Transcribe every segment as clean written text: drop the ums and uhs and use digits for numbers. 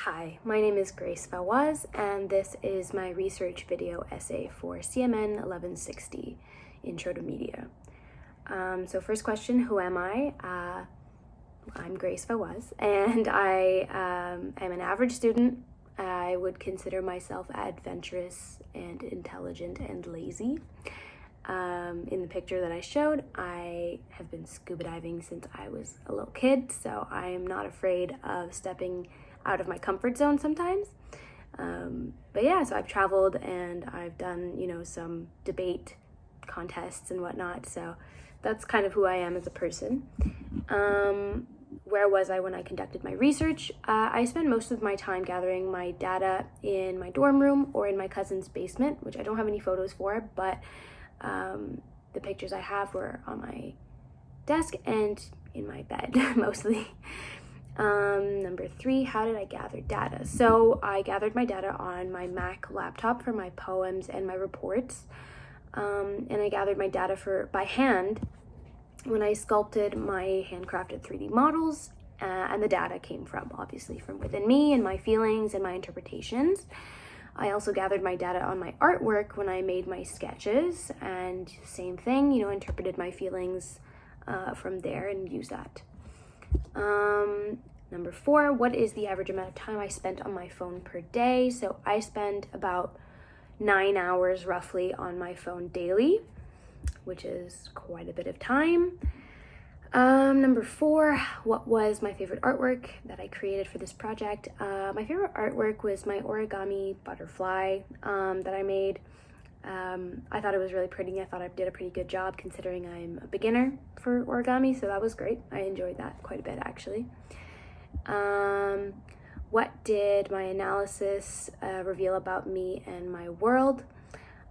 Hi, my name is Grace Fawaz, and this is my research video essay for CMN1160, Intro to Media. So first question, who am I? I'm Grace Fawaz, and I am an average student. I would consider myself adventurous and intelligent and lazy. In the picture that I showed, I have been scuba diving since I was a little kid, so I am not afraid of stepping out of my comfort zone sometimes. But yeah, so I've traveled and I've done, some debate contests and whatnot, so that's kind of who I am as a person. Where was I when I conducted my research? I spent most of my time gathering my data in my dorm room or in my cousin's basement, which I don't have any photos for, but the pictures I have were on my desk and in my bed, mostly. Number 3, how did I gather data? So I gathered my data on my Mac laptop for my poems and my reports. And I gathered my data by hand when I sculpted my handcrafted 3D models, and the data came obviously from within me and my feelings and my interpretations. I also gathered my data on my artwork when I made my sketches, and same thing, interpreted my feelings from there and used that. Number 4, what is the average amount of time I spent on my phone per day? So I spend about 9 hours roughly on my phone daily, which is quite a bit of time. Number 4, what was my favorite artwork that I created for this project? My favorite artwork was my origami butterfly that I made. I thought it was really pretty. I thought I did a pretty good job considering I'm a beginner for origami, so that was great. I enjoyed that quite a bit, actually. What did my analysis reveal about me and my world?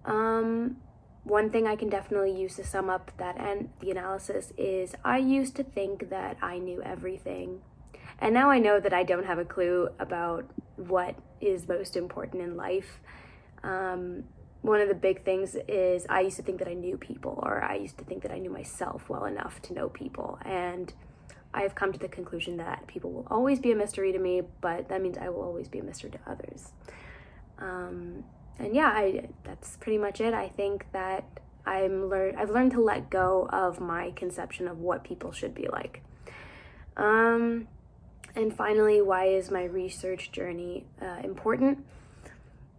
One thing I can definitely use to sum up that and the analysis is I used to think that I knew everything, and now I know that I don't have a clue about what is most important in life. One of the big things is I used to think that I knew people, or I used to think that I knew myself well enough to know people, and I've come to the conclusion that people will always be a mystery to me, but that means I will always be a mystery to others. And yeah, that's pretty much it. I think that I've learned to let go of my conception of what people should be like. And finally, why is my research journey important?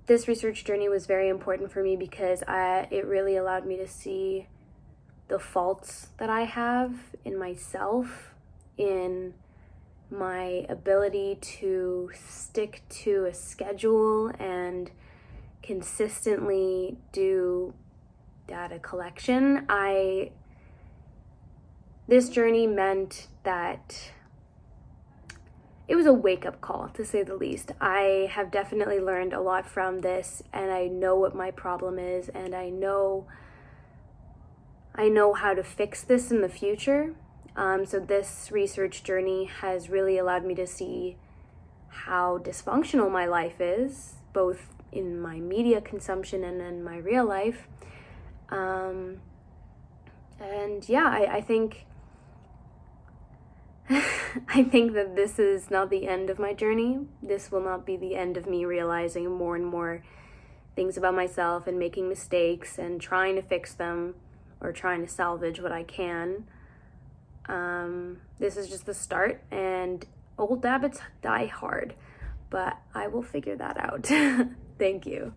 This research journey was very important for me because it really allowed me to see the faults that I have in myself, in my ability to stick to a schedule and consistently do data collection. This journey meant that it was a wake-up call, to say the least. I have definitely learned a lot from this, and I know what my problem is, and I know how to fix this in the future. So this research journey has really allowed me to see how dysfunctional my life is, both in my media consumption and in my real life. And yeah, I think I think that this is not the end of my journey. This will not be the end of me realizing more and more things about myself and making mistakes and trying to fix them or trying to salvage what I can. This is just the start, and old habits die hard, but I will figure that out. Thank you.